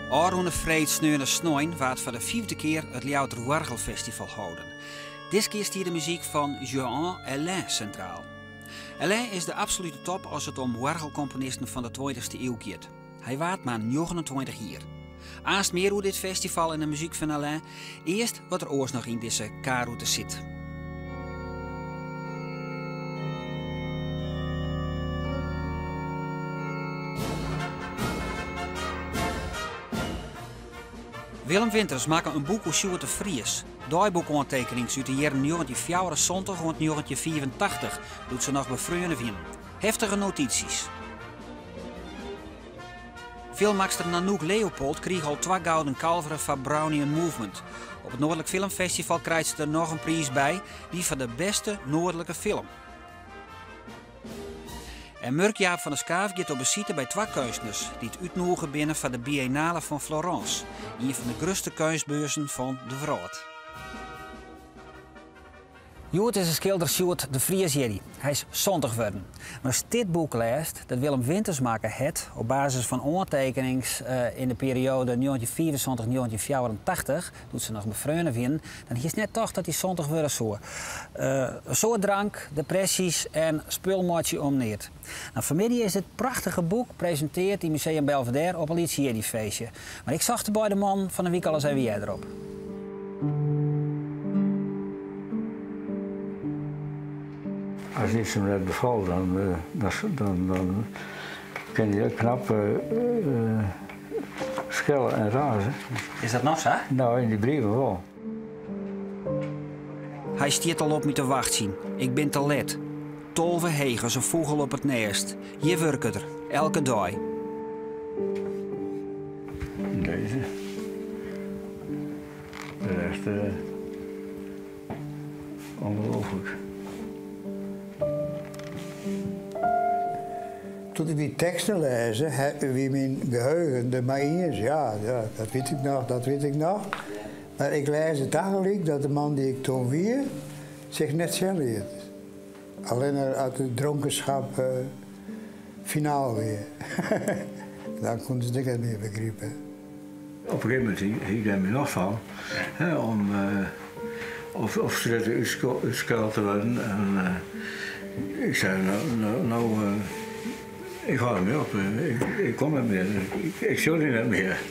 Aarhune Vreed Sneune Snoin waard voor de 5e keer het Ljouter Wargelfestival houden. Dit keer stiert de muziek van Jean Alain centraal. Alain is de absolute top als het om wargelcomponisten van de 20e eeuw gaat. Hij waart maar 29 jaar. Aanst meer hoe dit festival en de muziek van Alain. Eerst wat er oors nog in deze kaarroute zit. Willem Winters maakt een boek over Sjoerd de Vries. Dagboekontekening uit de jaren 1974 en 1984 doet ze nog bij vrienden vinden. Heftige notities. Filmmaakster Nanook Leopold kreeg al 2 gouden kalveren van Brownian Movement. Op het Noordelijk Filmfestival krijgt ze er nog een prijs bij, die van de beste Noordelijke film. En Murk-Jaap van der Skaaf gaat op bezoek bij 2 kunstenaars die het uitnodigen binnen van de Biennale van Florence, een van de grootste kunstbeurzen van de wereld. Sjoerd is een schilder Sjoerd de Vries Jerry. Hij is 70 geworden. Maar als dit boek leest, dat Willem Winters maken het op basis van aantekenings in de periode 1974-1984, doet ze nog bij vrienden vinden, dan is het net toch dat hij 70 worden zo. Zo drank, depressies en spulmatje omneert. Nou, vanmiddag is dit prachtige boek gepresenteerd in Museum Belvedere op een Liedje feestje. Maar ik zag de bij de man van de week al eens even jij erop. Als iets hem net bevalt, dan kan je knap schellen en razen. Is dat nog zo? Nou, in die brieven wel. Hij stiert al op me te wachten zien. Ik ben te let. Tolve hegen, een vogel op het nest. Je werkt er, elke dag. Deze. De rest ongelooflijk. Toen ik die teksten lezen, wie mijn geheugen er maar in is, ja, dat weet ik nog. Maar ik lees het eigenlijk dat de man die ik toen weer zich net zelf hield. Alleen uit de dronkenschap finaal weer. Dan konden ze het meer begrijpen. Op een gegeven moment hield hij me nog van, om of ze uitskuild te worden. En, ik zei, ik ga er meer op, ik kom er meer, ik zie er niet meer.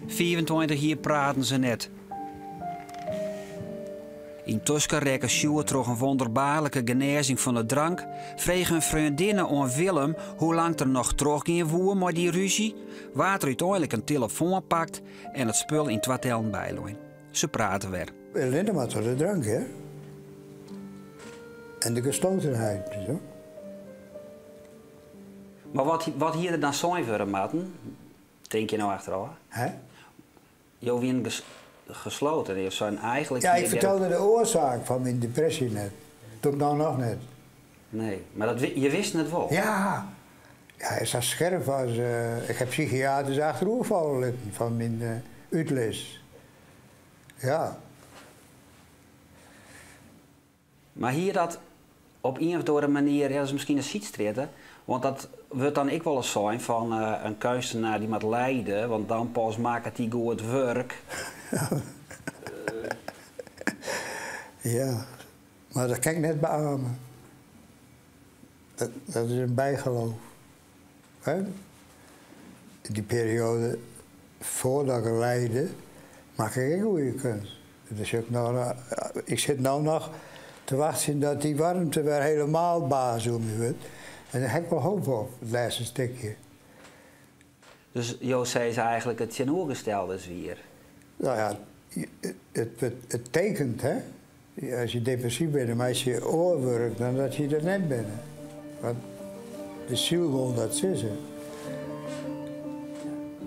24 jaar praten ze net. Intussen rekken Sjoerd door een wonderbaarlijke genezing van de drank, vregen vriendinnen aan Willem hoe lang er nog terugging woer met die ruzie, waar er uiteindelijk een telefoon pakt en het spul in 2 tellen bijlooien. Ze praten weer. Alleen maar door de drank, hè? En de geslotenheid, zo. Maar wat hier dan zijn voor maten, denk je nou achteraf? Hè? Jo wie gesloten, die zijn eigenlijk... Ja, ik vertelde de oorzaak van mijn depressie net. Toen nou nog net. Nee, maar je wist het wel? Ja. Ja, hij is zo scherp als... ik heb psychiaters achterovervallen van mijn uitles. Ja. Maar hier dat op een of andere manier, ja, dat is misschien een zietstreden, want dat wordt dan ik wel eens zijn van een kunstenaar die moet lijden, want dan pas maakt hij goed werk. Ja, maar dat kan ik net beamen. Dat is een bijgeloof. Hè? Die periode voordat ik leidde, maak ik goede kunst. Dus ik zit nou nog te wachten dat die warmte weer helemaal baas om je wordt. En daar heb ik wel hoop op, het laatste stukje. Dus Jo zei ze eigenlijk het tegenovergestelde is weer. Nou ja, het tekent, hè. Als je depressief bent, maar als je oorwerkt, dan dat je er net bent. Want de ziel wil dat zeggen.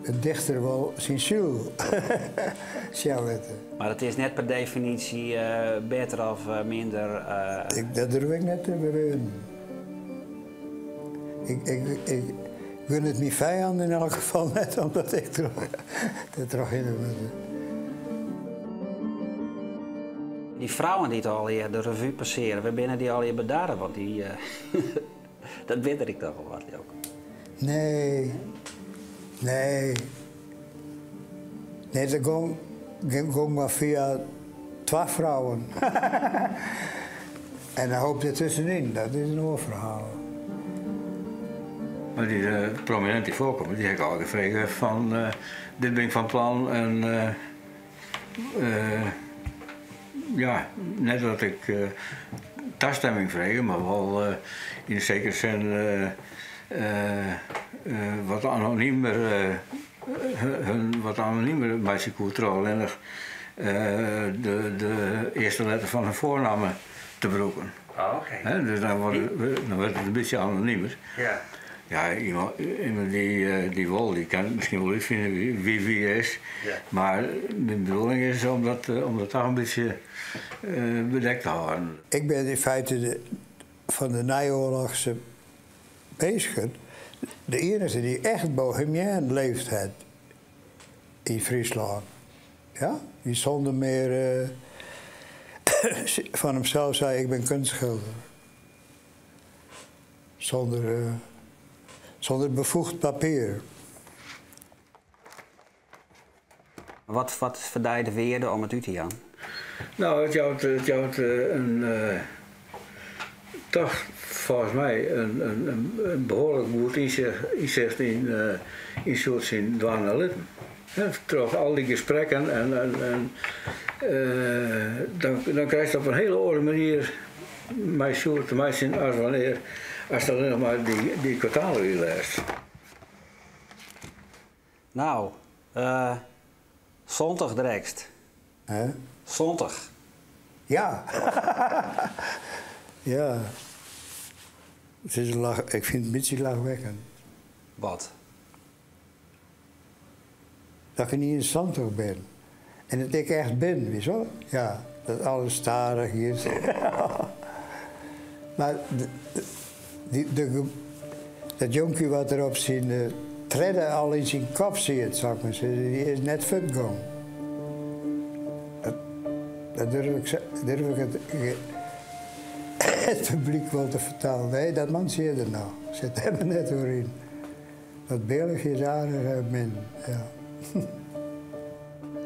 Een dichter wil zijn ziel. Maar het is net per definitie beter of minder... Dat durf ik net te beweren. Ik gun het mijn vijand in elk geval net, omdat ik er toch in heb. Die vrouwen die het al hier de revue passeren, we binnen die al hier bedaren, want die... dat weet ik toch wel wat ook. Nee. Nee, dat ging maar via 12 vrouwen. En dan hoop je tussenin, dat is een oorverhaal. Maar die prominent die voorkomen, die heb ik al gevraagd van dit ben ik van plan en ja, net dat ik toestemming vraag, maar wel in zekere zin wat anoniemer, wat anoniemer meisjescultuur, alleen nog de eerste letter van hun voornaam te beroepen. Oh, oké. Dus dan wordt het een beetje anoniemer. Ja. Ja, iemand die wil, die kan misschien wel uitvinden wie is. Ja. Maar de bedoeling is om dat toch een beetje bedekt te houden. Ik ben in feite van de naoorlogse bezigheid de enige die echt bohemien leeft had in Friesland. Ja? Die zonder meer van hemzelf zei ik ben kunstschilder. Zonder bevoegd papier. Wat verdij de weerde om het uit te gaan? Nou, het jouwt toch volgens mij een behoorlijk goed inzicht in soort zin dwangalitten. Terug al die gesprekken en dan krijg je op een hele andere manier mijn soort meisje als wanneer als je alleen nog maar die kwartalen weer leest. Nou, zondag direct. Hè? Zondag. Ja. Ja. Het is ik vind het een beetje lachwekkend. Wat? Dat ik niet in Zandhoek ben. En dat ik echt ben, weet je wel? Ja, dat alles starig is. Maar dat jonkje wat erop zijn treden al in zijn kop zit, zou ik maar zeggen, die is net futgang. Dat durf ik het publiek wel te vertellen. Nee, dat man zie je er nou. Zit er net door in. Dat beeldig is aardig, men. Ja.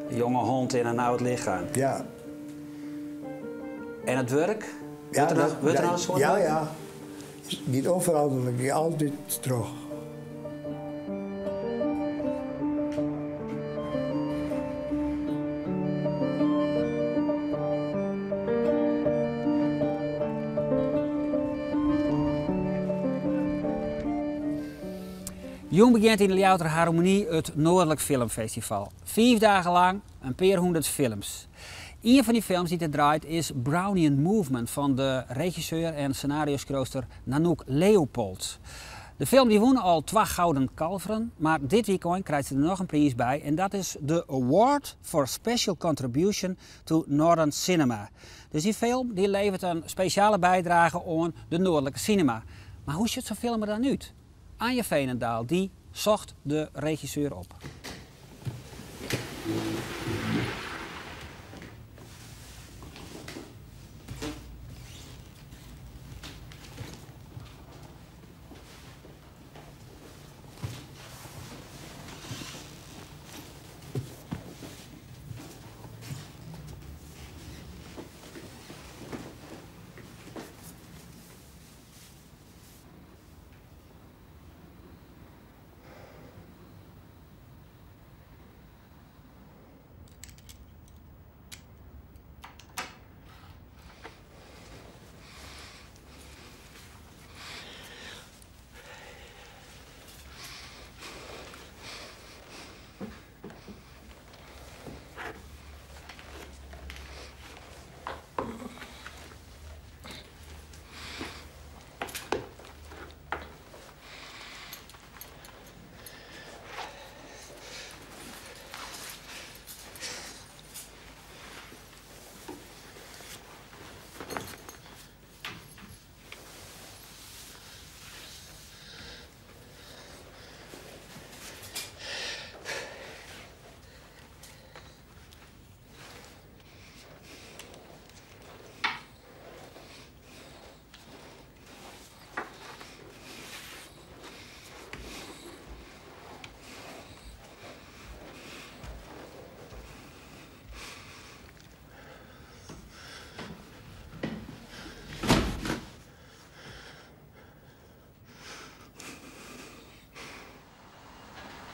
Een jonge hond in een oud lichaam. Ja. En het werk? Ja, wordt er nog een soort ja, werk? ja. Niet onveranderlijk, die altijd terug. Jong begint in de Louter Harmonie het Noordelijk Filmfestival. 5 dagen lang, een paar 100 films. Een van die films die er draait is Brownian Movement van de regisseur en scenarioschrijver Nanook Leopold. De film die won al 2 gouden kalveren, maar dit weekend krijgt ze er nog een prijs bij en dat is de Award for Special Contribution to Northern Cinema. Dus die film die levert een speciale bijdrage aan de Noordelijke cinema. Maar hoe ziet zo'n film er dan uit? Anja Veenendaal die zocht de regisseur op.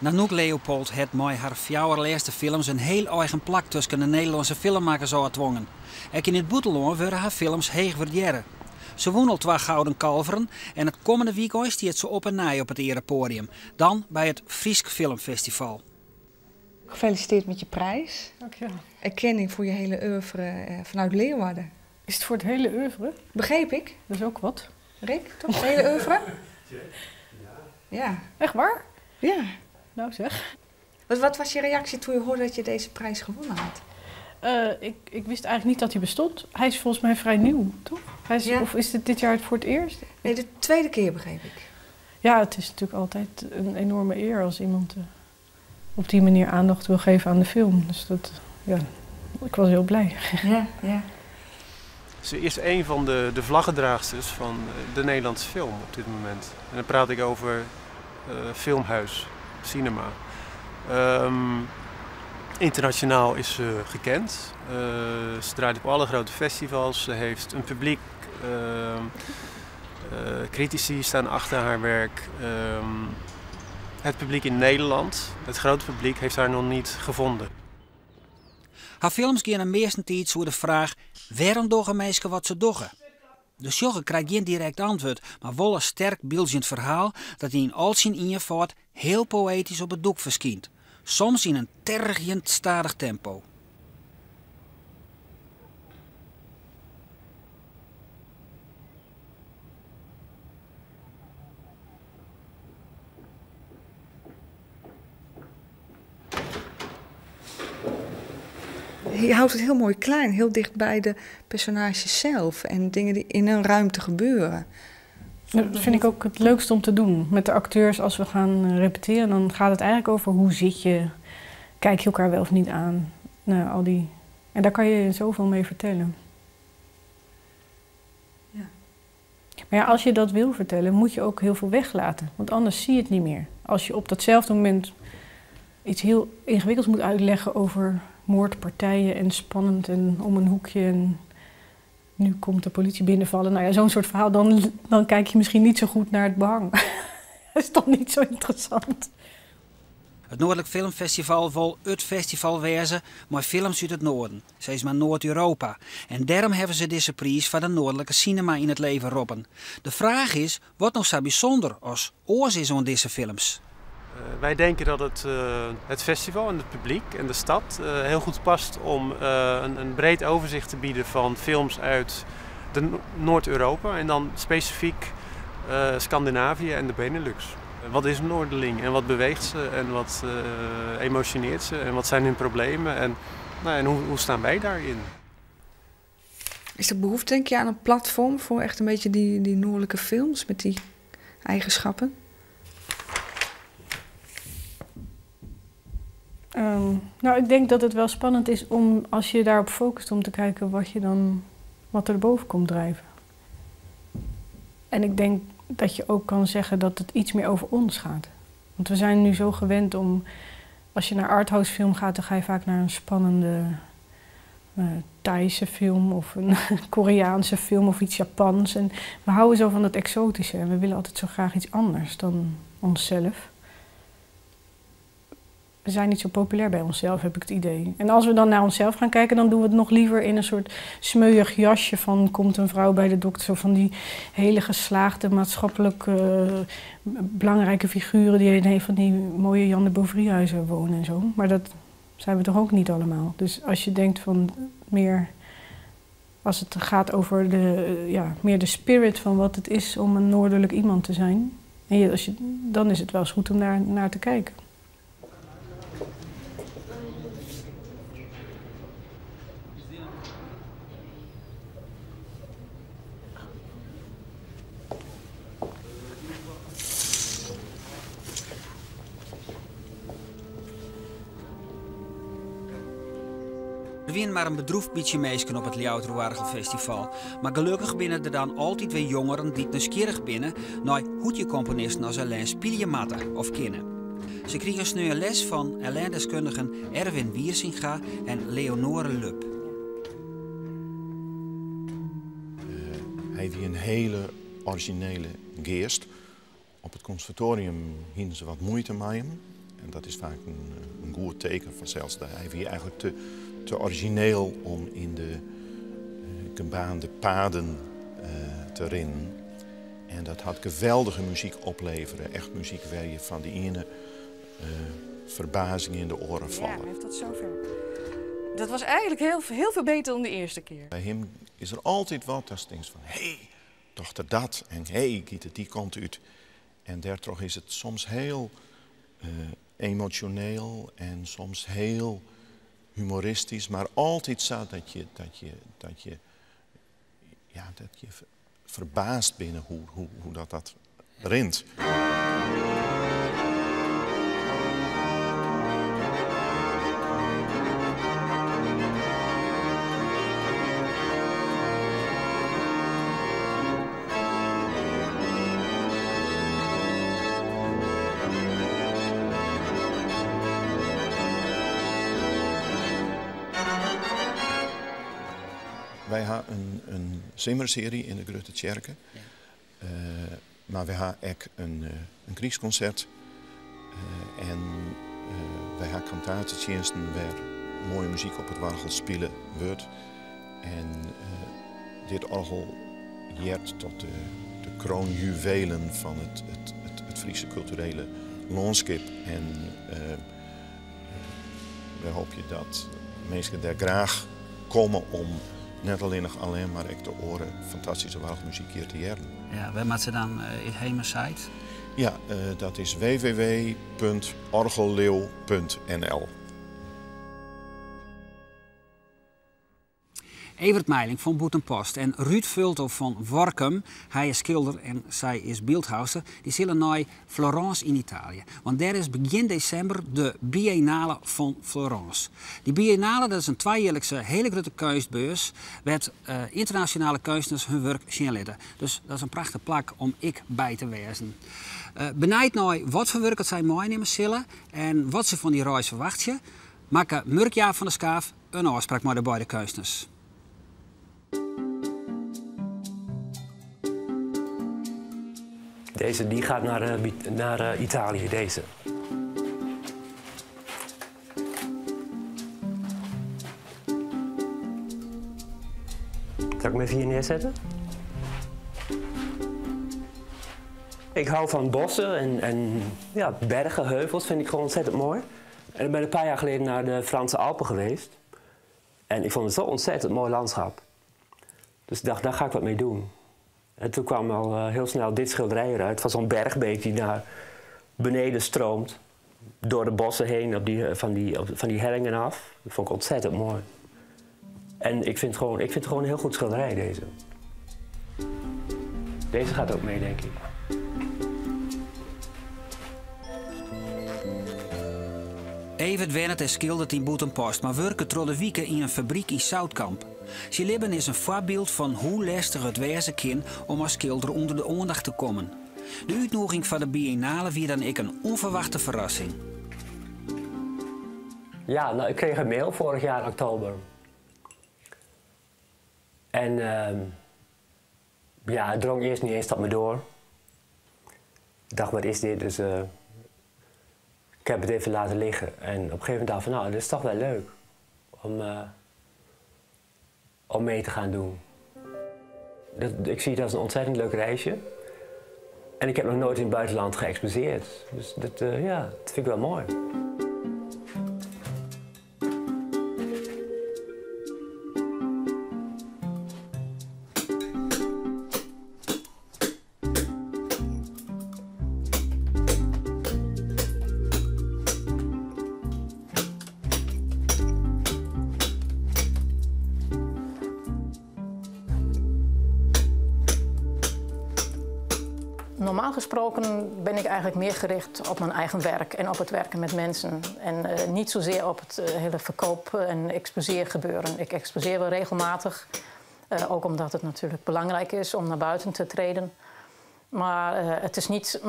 Nanook Leopold had met haar 4 laatste films een heel eigen plak tussen de Nederlandse filmmakers uitdwongen. Ook in het buitenland werden haar films heeg waarderen. Ze won al 2 gouden kalveren en het komende weekend stiert ze op en naai op het erepodium. Dan bij het Friesk Filmfestival. Gefeliciteerd met je prijs. Dankjewel. Erkenning voor je hele oeuvre vanuit Leeuwarden. Is het voor het hele oeuvre? Begreep ik? Dat is ook wat. Rick, toch? Het hele oeuvre? Ja. Echt waar? Ja. Nou zeg. Wat was je reactie toen je hoorde dat je deze prijs gewonnen had? Ik wist eigenlijk niet dat hij bestond. Hij is volgens mij vrij nieuw, toch? Ja. Of is dit jaar voor het eerst? Nee, de tweede keer begreep ik. Ja, het is natuurlijk altijd een enorme eer als iemand op die manier aandacht wil geven aan de film. Dus dat, ja, ik was heel blij. Ja, ja. Ze is een van de vlaggedraagsters van de Nederlandse film op dit moment. En dan praat ik over filmhuis, cinema. Internationaal is ze gekend. Ze draait op alle grote festivals. Ze heeft een publiek. Critici staan achter haar werk. Het publiek in Nederland, het grote publiek, heeft haar nog niet gevonden. Haar films gaan aan meestentijd over de vraag: waarom doen mensen wat ze doen? De sjogge krijgt geen direct antwoord, maar wel een sterk beeldend verhaal dat in al zijn eenvoud heel poëtisch op het doek verschijnt. Soms in een tergend stadig tempo. Je houdt het heel mooi klein, heel dicht bij de personages zelf en dingen die in een ruimte gebeuren. Dat vind ik ook het leukste om te doen. Met de acteurs, als we gaan repeteren, dan gaat het eigenlijk over hoe zit je, kijk je elkaar wel of niet aan. Nou, al die... En daar kan je zoveel mee vertellen. Ja. Maar ja, als je dat wil vertellen, moet je ook heel veel weglaten. Want anders zie je het niet meer. Als je op datzelfde moment iets heel ingewikkelds moet uitleggen over moordpartijen en spannend en om een hoekje en nu komt de politie binnenvallen. Nou ja, zo'n soort verhaal, dan kijk je misschien niet zo goed naar het behang. Dat is toch niet zo interessant. Het Noordelijk Filmfestival wil het festival wezen met films uit het noorden, steeds maar Noord-Europa. En daarom hebben ze deze prijs van de Noordelijke cinema in het leven roepen. De vraag is, wat nog zo bijzonder als oors is aan deze films? Wij denken dat het festival en het publiek en de stad heel goed past om een breed overzicht te bieden van films uit Noord-Europa en dan specifiek Scandinavië en de Benelux. Wat is een Noorderling en wat beweegt ze en wat emotioneert ze en wat zijn hun problemen en hoe staan wij daarin? Is er behoefte, denk je, aan een platform voor echt een beetje die noordelijke films met die eigenschappen? Nou, ik denk dat het wel spannend is om, als je daarop focust, om te kijken wat er erboven komt drijven. En ik denk dat je ook kan zeggen dat het iets meer over ons gaat. Want we zijn nu zo gewend om, als je naar arthouse film gaat, dan ga je vaak naar een spannende Thaise film of een Koreaanse film of iets Japans. En we houden zo van het exotische en we willen altijd zo graag iets anders dan onszelf. We zijn niet zo populair bij onszelf, heb ik het idee. En als we dan naar onszelf gaan kijken, dan doen we het nog liever in een soort smeuig jasje van komt een vrouw bij de dokter. Zo van die hele geslaagde, maatschappelijk belangrijke figuren die in een van die mooie Jan de Beauvry-huizen wonen en zo. Maar dat zijn we toch ook niet allemaal. Dus als je denkt van meer, als het gaat over meer de spirit van wat het is om een noordelijk iemand te zijn. En dan is het wel eens goed om daar naar te kijken. Er zijn maar een bedroefd beetje meisken op het Ljouwerwargel Festival. Maar gelukkig binnen er dan altijd weer jongeren die nieuwsgierig binnen naar hoedje-componisten als Alain Spielematte of kennen. Ze kregen een les van Alain-deskundigen Erwin Wiersinga en Leonore Lup. Hij heeft een hele originele geest. Op het conservatorium hadden ze wat moeite met hem. En dat is vaak een goed teken vanzelfs. Hij was eigenlijk te origineel om in de gebaande paden te rennen. En dat had geweldige muziek opleveren. Echt muziek waar je van die ene verbazing in de oren vallen. Ja, hij heeft dat zover. Dat was eigenlijk heel veel beter dan de eerste keer. Bij hem is er altijd wat dat je denkt van, hé, dochter dat. En hé, Gieten, die komt uit. En daardoor is het soms heel emotioneel en soms heel humoristisch. Maar altijd zo dat je verbaasd binnen hoe dat rint. Wij hebben een zimmerserie in de Grote Tjerken. Ja. Maar we hebben ook een kriesconcert. Wij hebben kantatendiensten waar mooie muziek op het orgel spelen wordt. En dit orgel jeert tot de kroonjuwelen van het Friese culturele landschap. En we hopen dat mensen daar graag komen om net alleen maar ik de oren fantastische orgelmuziek hier te jaren. Ja, waar moet ze dan heen site? Ja, dat is www.orgelleeuw.nl. Evert Meiling van Boetenpost en Ruud Vulto van Workum, hij is schilder en zij is beeldhouwer, die zullen naar Florence in Italië. Want daar is begin december de Biennale van Florence. Die Biennale dat is een tweejaarlijkse hele grote kunstbeurs waar internationale kunstenaars hun werk zien laten. Dus dat is een prachtige plek om ik bij te wezen. Benijd naar wat voor werk het zij meenemen zullen en wat ze van die reis verwachten, maken Murkjaar van der Skaaf een afspraak met de beide kunstenaars. Deze die gaat naar Italië, deze. Zal ik hem even hier neerzetten? Ik hou van bossen en ja, bergen, heuvels vind ik gewoon ontzettend mooi. En ik ben een paar jaar geleden naar de Franse Alpen geweest. En ik vond het zo ontzettend mooi landschap. Dus ik dacht, daar ga ik wat mee doen. En toen kwam al heel snel dit schilderij eruit van zo'n bergbeek die naar beneden stroomt. Door de bossen heen van die hellingen af. Dat vond ik ontzettend mooi. En ik vind het gewoon een heel goed schilderij, deze. Deze gaat ook mee, denk ik. Evert werkt en schildert in Boetenpost, maar werkt door de weken in een fabriek in Zoutkamp. Zijn leven is een voorbeeld van hoe lastig het wezen kan om als schilder onder de aandacht te komen. De uitnodiging van de Biennale was dan ook een onverwachte verrassing. Ja, nou, ik kreeg een mail vorig jaar in oktober. En ja, het drong eerst niet eens tot me door. Ik dacht, wat is dit? Dus ik heb het even laten liggen. En op een gegeven moment dacht ik van, nou, dit is toch wel leuk om mee te gaan doen. Ik zie het als een ontzettend leuk reisje. En ik heb nog nooit in het buitenland geëxposeerd. Dus dat vind ik wel mooi. Normaal gesproken ben ik eigenlijk meer gericht op mijn eigen werk en op het werken met mensen. En niet zozeer op het hele verkoop- en exposeergebeuren. Ik exposeer wel regelmatig, ook omdat het natuurlijk belangrijk is om naar buiten te treden. Maar het is niet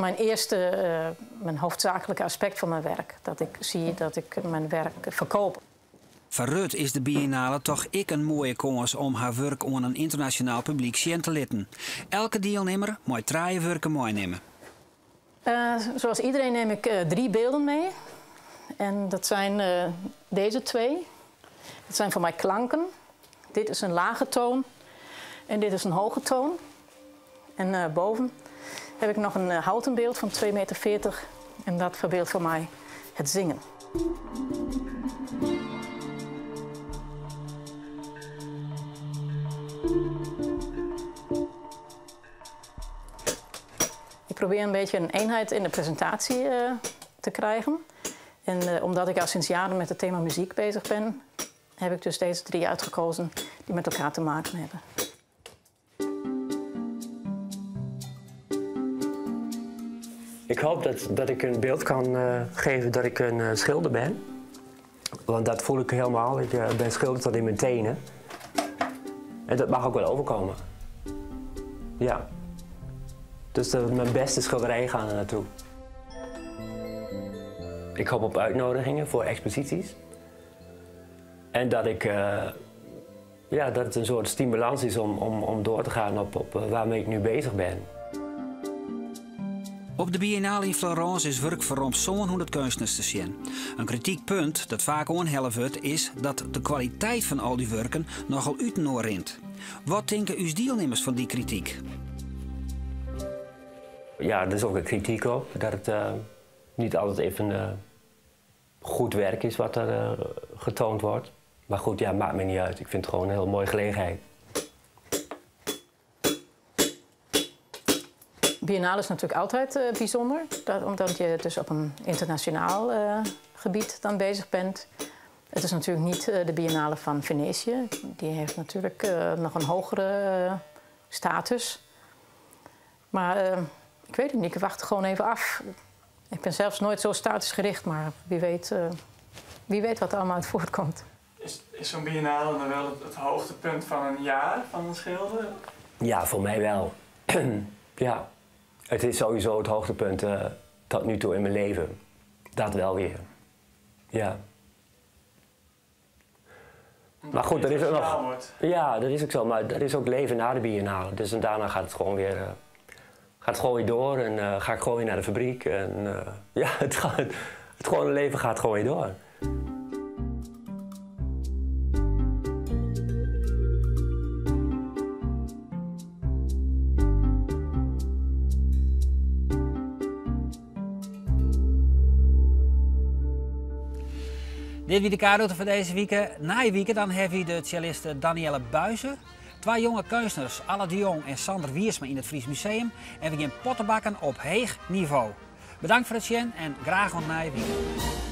mijn hoofdzakelijke aspect van mijn werk. Dat ik zie dat ik mijn werk verkoop. Voor Ruud is de Biennale toch ook een mooie kans om haar werk aan een internationaal publiek zien te laten. Elke deelnemer moet 3 werken meenemen. Zoals iedereen neem ik 3 beelden mee. En dat zijn deze twee. Dat zijn voor mij klanken. Dit is een lage toon en dit is een hoge toon. En boven heb ik nog een houten beeld van 2,40 meter. En dat verbeeldt voor mij het zingen. Ik probeer een beetje een eenheid in de presentatie te krijgen. En omdat ik al sinds jaren met het thema muziek bezig ben, heb ik dus deze 3 uitgekozen die met elkaar te maken hebben. Ik hoop dat ik een beeld kan geven dat ik een schilder ben. Want dat voel ik helemaal. Ik ben schilder tot in mijn tenen. En dat mag ook wel overkomen. Ja. Dus mijn beste schilderijen gaan er naartoe. Ik hoop op uitnodigingen voor exposities. En dat dat het een soort stimulans is om door te gaan op waarmee ik nu bezig ben. Op de Biennale in Florence is werk voor rond zo'n 100 kunstenaars te zien. Een kritiekpunt dat vaak onhelft wordt is dat de kwaliteit van al die werken nogal uitnoorrint. Wat denken uw deelnemers van die kritiek? Ja, er is ook een kritiek op dat het niet altijd even goed werk is wat er getoond wordt. Maar goed, ja, maakt me niet uit. Ik vind het gewoon een heel mooie gelegenheid. Biennale is natuurlijk altijd bijzonder, omdat je dus op een internationaal gebied dan bezig bent. Het is natuurlijk niet de Biennale van Venetië. Die heeft natuurlijk nog een hogere status. Maar ik weet het niet, ik wacht gewoon even af. Ik ben zelfs nooit zo statusgericht, maar wie weet wat er allemaal uit voortkomt. Is zo'n Biennale dan wel het hoogtepunt van een jaar van een schilder? Ja, voor mij wel. Ja. Het is sowieso het hoogtepunt tot nu toe in mijn leven. Dat wel weer. Ja. Maar goed, er is ook nog... Ja, dat is ook zo. Maar er is ook leven na de Biennale. Dus en daarna gaat het gewoon weer door. En ga ik gewoon weer naar de fabriek. En ja, het gewone leven gaat gewoon weer door. Dit was de kaartje voor deze week. Na je week dan hebben we de celliste Danielle Buizen, 2 jonge kunstenaars, Alla de Jong en Sander Wiersma in het Fries Museum. En we gaan pottenbakken op hoog niveau. Bedankt voor het zien en graag tot na je week.